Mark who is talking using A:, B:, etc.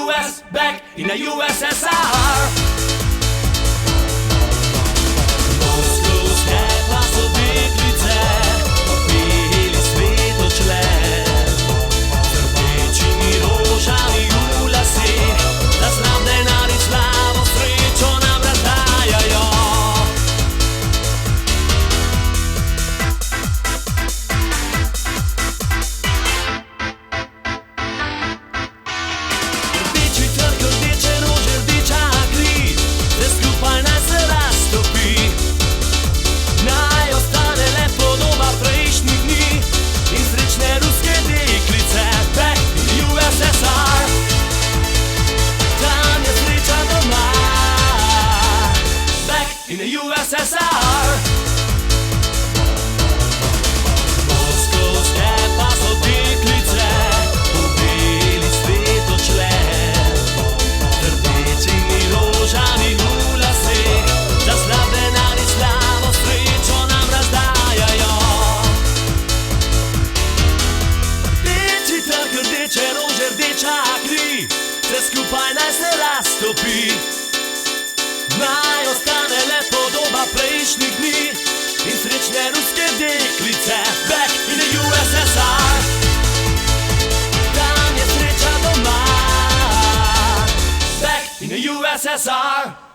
A: US, back in the USSR. In the USSR. Moskovske pa so deklice poveli svet odšle, rdečimi rožami v laseh, za slab denar in slavo srečo nam razdajajo. Rdeči trg, rdeče rože, rdeča kri, vse skupaj naj se raztopi. Naj ostane le podoba prejšnjih dni in srečne ruske deklice. Back in the USSR. Tam je sreča doma. Back in the USSR.